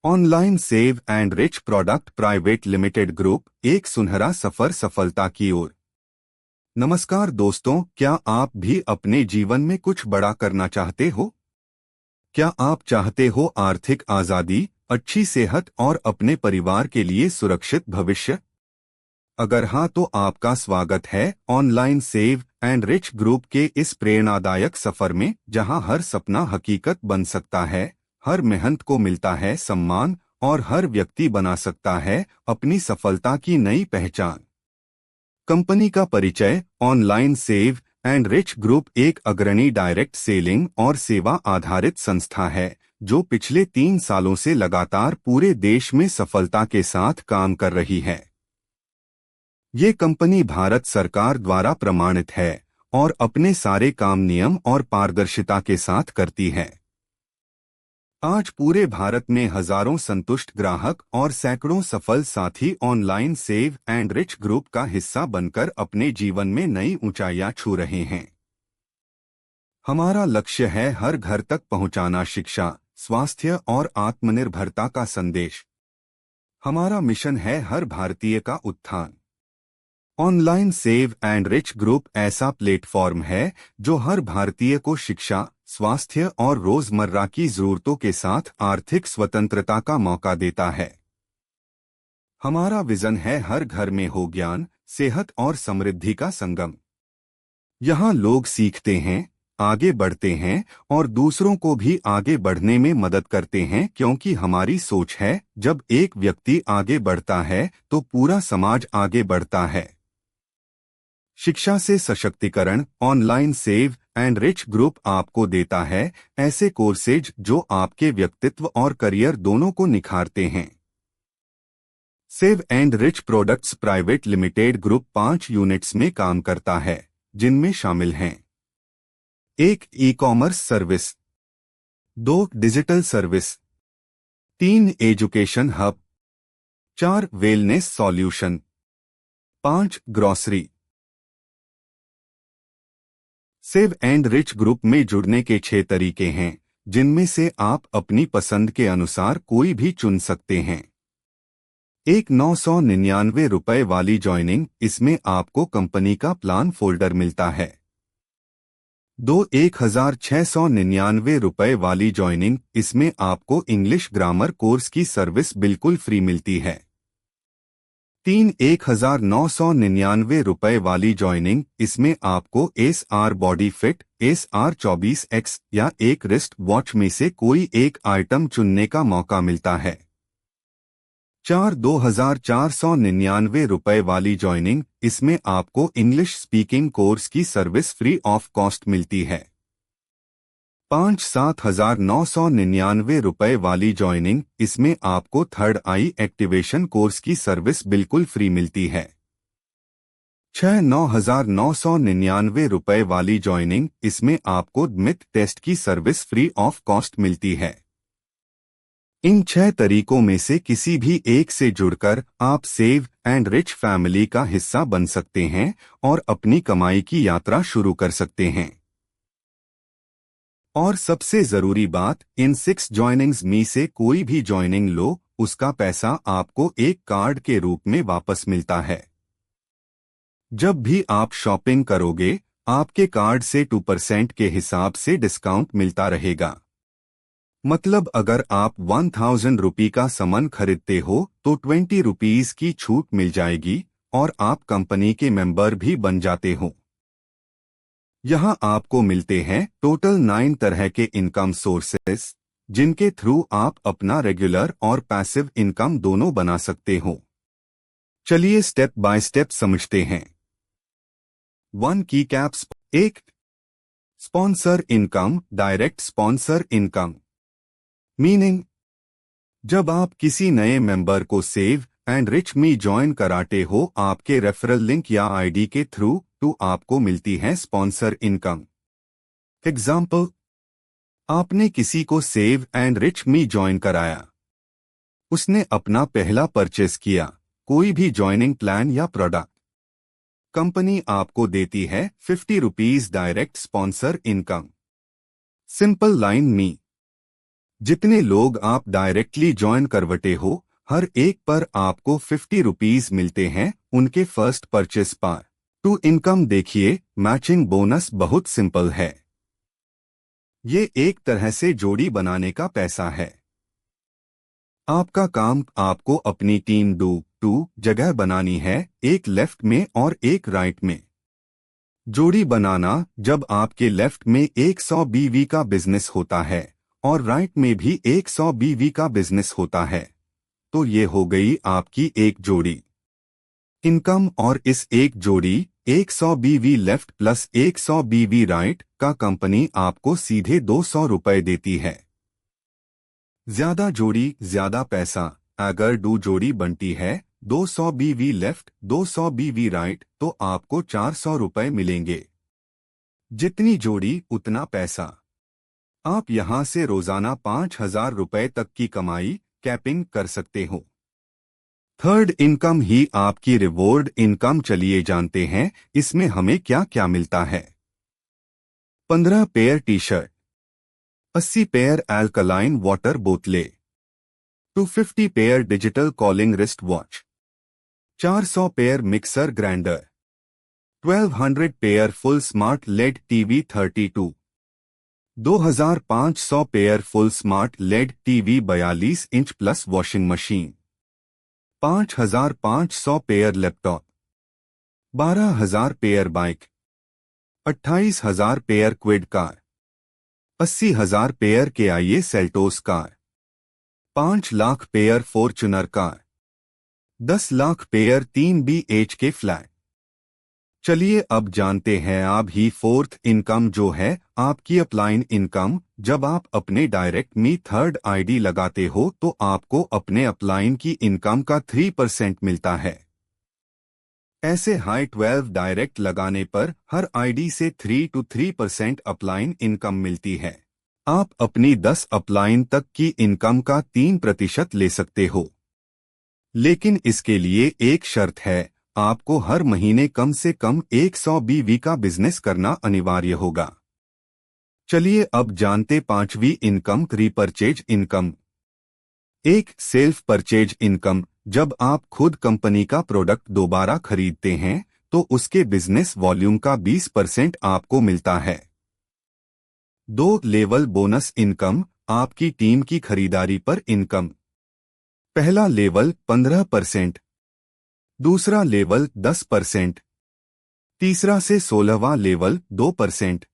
Online save and rich product private limited group एक सुनहरा सफर सफलता की ओर। नमस्कार दोस्तों, क्या आप भी अपने जीवन में कुछ बड़ा करना चाहते हो? क्या आप चाहते हो आर्थिक आजादी, अच्छी सेहत और अपने परिवार के लिए सुरक्षित भविष्य? अगर हाँ तो आपका स्वागत है online save and rich group के इस प्रेरणादायक सफर में, जहां हर सपना हकीकत बन सकता है, हर मेहनत को मिलता है सम्मान और हर व्यक्ति बना सकता है अपनी सफलता की नई पहचान। कंपनी का परिचय। Online save and rich group एक अग्रणी डायरेक्ट सेलिंग और सेवा आधारित संस्था है जो पिछले 3 सालों से लगातार पूरे देश में सफलता के साथ काम कर रही है। ये कंपनी भारत सरकार द्वारा प्रमाणित है और अपने सारे काम नियम और पारदर्शिता के साथ करती है। आज पूरे भारत में हजारों संतुष्ट ग्राहक और सैकड़ों सफल साथी online save and rich group का हिस्सा बनकर अपने जीवन में नई ऊंचाइयां छू रहे हैं। हमारा लक्ष्य है हर घर तक पहुंचाना शिक्षा, स्वास्थ्य और आत्मनिर्भरता का संदेश। हमारा मिशन है हर भारतीय का उत्थान। Online save and rich group ऐसा प्लेटफॉर्म है जो हर भारतीय को शिक्षा, स्वास्थ्य और रोजमर्रा की जरूरतों के साथ आर्थिक स्वतंत्रता का मौका देता है। हमारा विजन है हर घर में हो ज्ञान, सेहत और समृद्धि का संगम। यहाँ लोग सीखते हैं, आगे बढ़ते हैं और दूसरों को भी आगे बढ़ने में मदद करते हैं, क्योंकि हमारी सोच है जब एक व्यक्ति आगे बढ़ता है तो पूरा समाज आगे बढ़ता है। शिक्षा से सशक्तिकरण। Online save and rich group आपको देता है ऐसे कोर्सेज जो आपके व्यक्तित्व और करियर दोनों को निखारते हैं। Save and rich products private limited group 5 units में काम करता है, जिनमें शामिल हैं: 1 ecommerce service, 2 digital service, 3 education hub, 4 wellness solution, 5 grocery. Save and rich group में जुड़ने के 6 तरीके हैं, जिनमें से आप अपनी पसंद के अनुसार कोई भी चुन सकते हैं। 1 ₹999 वाली ज्वाइनिंग, इसमें आपको कंपनी का प्लान फोल्डर मिलता है। 2 ₹1699 वाली ज्वाइनिंग, इसमें आपको इंग्लिश ग्रामर कोर्स की सर्विस बिल्कुल फ्री मिलती है। 3 ₹1999 वाली ज्वाइनिंग, इसमें आपको SR body fit, SR 24X या एक रिस्ट वॉच में से कोई एक आइटम चुनने का मौका मिलता है। 4 ₹2499 वाली ज्वाइनिंग, इसमें आपको इंग्लिश स्पीकिंग कोर्स की सर्विस फ्री ऑफ कॉस्ट मिलती है। 5 ₹7999 वाली ज्वाइनिंग, इसमें आपको थर्ड आई एक्टिवेशन कोर्स की सर्विस बिल्कुल फ्री मिलती है। 6 ₹9999 वाली ज्वाइनिंग, इसमें आपको मिथ टेस्ट की सर्विस फ्री ऑफ कॉस्ट मिलती है। इन 6 तरीकों में से किसी भी एक से जुड़कर आप सेव एंड रिच फैमिली का हिस्सा बन सकते हैं और अपनी कमाई की यात्रा शुरू कर सकते हैं। और सबसे जरूरी बात, इन 6 ज्वाइनिंग्स में से कोई भी ज्वाइनिंग लो, उसका पैसा आपको एक कार्ड के रूप में वापस मिलता है। जब भी आप शॉपिंग करोगे, आपके कार्ड से 2% के हिसाब से डिस्काउंट मिलता रहेगा। मतलब अगर आप 1000 रुपये का सामान खरीदते हो तो 20 रुपीज की छूट मिल जाएगी और आप कंपनी के मेंबर भी बन जाते हो। यहाँ आपको मिलते हैं टोटल 9 तरह के इनकम सोर्सेस, जिनके थ्रू आप अपना रेगुलर और पैसिव इनकम दोनों बना सकते हो। चलिए स्टेप बाय स्टेप समझते हैं। 1 की caps. 1 sponsor income, direct sponsor income. Meaning, जब आप किसी नए मेंबर को सेव एंड रिच में ज्वाइन कराते हो आपके रेफरल लिंक या आईडी के थ्रू, तो आपको मिलती है स्पॉन्सर इनकम। एग्जाम्पल, आपने किसी को सेव एंड रिच में ज्वाइन कराया, उसने अपना पहला परचेस किया, कोई भी ज्वाइनिंग प्लान या प्रोडक्ट, कंपनी आपको देती है 50 rupees direct sponsor income. Simple line में जितने लोग आप डायरेक्टली ज्वाइन करवटे हो, हर एक पर आपको 50 रुपीज मिलते हैं उनके फर्स्ट परचेस पर। टू इनकम देखिए, मैचिंग बोनस बहुत सिंपल है। ये एक तरह से जोड़ी बनाने का पैसा है। आपका काम, आपको अपनी टीम टू जगह बनानी है, एक लेफ्ट में और एक राइट में। जोड़ी बनाना, जब आपके लेफ्ट में 100 बीवी का बिजनेस होता है और राइट में भी 100 बीवी का बिजनेस होता है, तो ये हो गई आपकी एक जोड़ी इनकम। और इस एक जोड़ी 100 बीवी लेफ्ट प्लस 100 बीवी राइट का कंपनी आपको सीधे 200 रुपए देती है। ज्यादा जोड़ी ज्यादा पैसा। अगर दो जोड़ी बनती है 200 बीवी लेफ्ट 200 बीवी राइट, तो आपको 400 रुपए मिलेंगे। जितनी जोड़ी उतना पैसा। आप यहां से रोजाना 5,000 रुपए तक की कमाई कैपिंग कर सकते हो। थर्ड इनकम ही आपकी रिवॉर्ड इनकम। चलिए जानते हैं इसमें हमें क्या क्या मिलता है। 15 pair T shirt, 80 pair alkaline water बोतलें, 250 pair digital calling wrist watch, 400 pair mixer grinder, 1200 pair full smart LED TV 32, 2500 pair full smart LED TV 42 inch plus washing machine, 5500 pair laptop, 12,000 pair bike, 28,000 pair Kwid car, 80,000 pair Kia Seltos car, 5 lakh pair Fortuner car, 10 lakh pair 3 BHK flat. चलिए अब जानते हैं आप ही fourth income, जो है आपकी upline income. जब आप अपने डायरेक्ट मी थर्ड आईडी लगाते हो तो आपको अपने अपलाइन की इनकम का 3% मिलता है। ऐसे हाई 12 डायरेक्ट लगाने पर हर आईडी से 3% अपलाइन इनकम मिलती है। आप अपनी 10 अपलाइन तक की इनकम का 3% ले सकते हो, लेकिन इसके लिए एक शर्त है, आपको हर महीने कम से कम 100 बीवी का बिजनेस करना अनिवार्य होगा। चलिए अब जानते पांचवी इनकम, रीपरचेज इनकम। एक सेल्फ परचेज इनकम। जब आप खुद कंपनी का प्रोडक्ट दोबारा खरीदते हैं तो उसके बिजनेस वॉल्यूम का 20% आपको मिलता है। 2 लेवल बोनस इनकम, आपकी टीम की खरीदारी पर इनकम। पहला लेवल 15%, दूसरा लेवल 10%, तीसरा से 16वां लेवल 2%,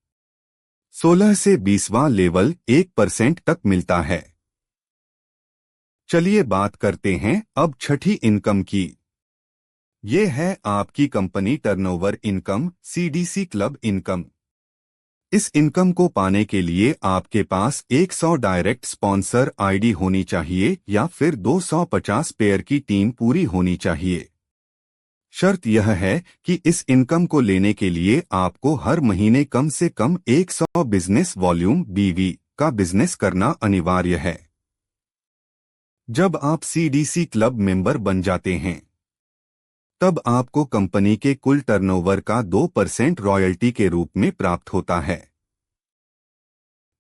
16 से 20वां लेवल 1% तक मिलता है। चलिए बात करते हैं अब छठी इनकम की। ये है आपकी company turnover income, CDC club income. इस इनकम को पाने के लिए आपके पास 100 डायरेक्ट स्पॉन्सर आईडी होनी चाहिए या फिर 250 पेयर की टीम पूरी होनी चाहिए। शर्त यह है कि इस इनकम को लेने के लिए आपको हर महीने कम से कम 100 बिजनेस वॉल्यूम BV का बिजनेस करना अनिवार्य है। जब आप CDC क्लब मेंबर बन जाते हैं तब आपको कंपनी के कुल टर्नओवर का 2% रॉयल्टी के रूप में प्राप्त होता है।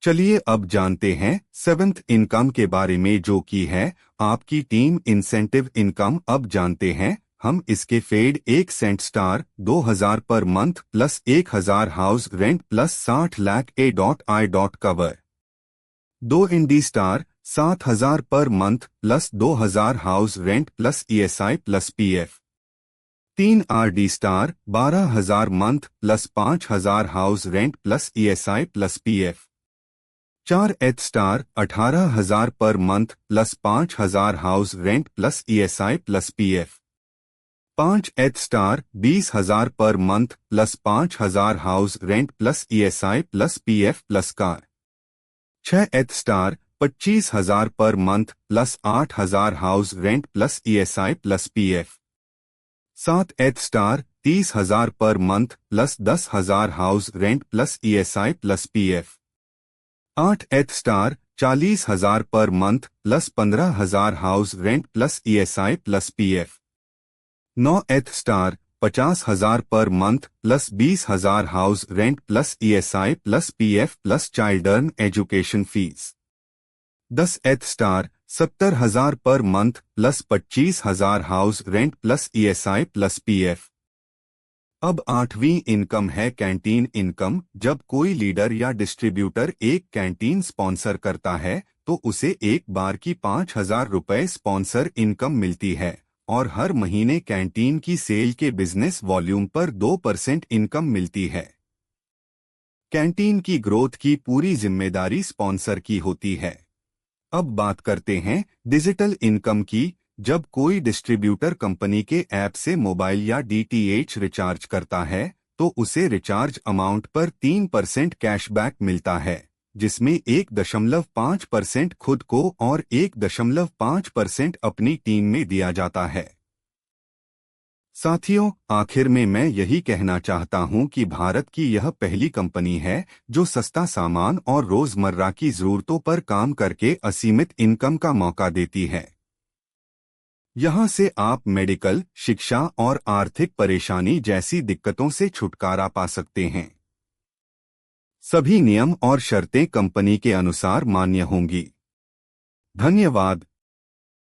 चलिए अब जानते हैं 7th इनकम के बारे में, जो कि है आपकी टीम इंसेंटिव इनकम। अब जानते हैं हम इसके fade 1 Saint star 2000 per month plus 1000 house rent plus 60 lakh A.I. Cover, 2 इंडी star 7000 per month plus 2000 house rent plus ESI plus PF, 3 RD star 12,000 month plus 5,000 house rent plus ESI plus PF, 4 एथ star 18,000 per month plus 5,000 house rent plus ESI plus PF, 5 एथ star 20,000 per month plus 5,000 house rent plus ESI plus PF plus car, 6 एथ star 25,000 per month plus 8,000 house rent plus ESI plus PF, 7 एथ star 30,000 per month plus 10,000 house rent plus ESI plus PF, 8 एथ star 40,000 per month plus 15,000 house rent plus ESI plus PF, 9 एथ star 50,000 per month plus 20,000 house rent plus ESI plus PF plus children education fees, 10th star 70,000 per month plus 25,000 house rent plus ESI plus PF। अब 8वीं income है canteen income. जब कोई leader या distributor एक canteen sponsor करता है तो उसे एक बार की 5,000 रुपये स्पॉन्सर इनकम मिलती है और हर महीने कैंटीन की सेल के बिजनेस वॉल्यूम पर 2% इनकम मिलती है। कैंटीन की ग्रोथ की पूरी जिम्मेदारी स्पॉन्सर की होती है। अब बात करते हैं डिजिटल इनकम की। जब कोई डिस्ट्रीब्यूटर कंपनी के ऐप से मोबाइल या DTH रिचार्ज करता है तो उसे रिचार्ज अमाउंट पर 3% कैशबैक मिलता है, जिसमें 1.5% खुद को और 1.5% अपनी टीम में दिया जाता है। साथियों, आखिर में मैं यही कहना चाहता हूं कि भारत की यह पहली कंपनी है जो सस्ता सामान और रोजमर्रा की जरूरतों पर काम करके असीमित इनकम का मौका देती है। यहां से आप मेडिकल, शिक्षा और आर्थिक परेशानी जैसी दिक्कतों से छुटकारा पा सकते हैं। सभी नियम और शर्तें कंपनी के अनुसार मान्य होंगी। धन्यवाद।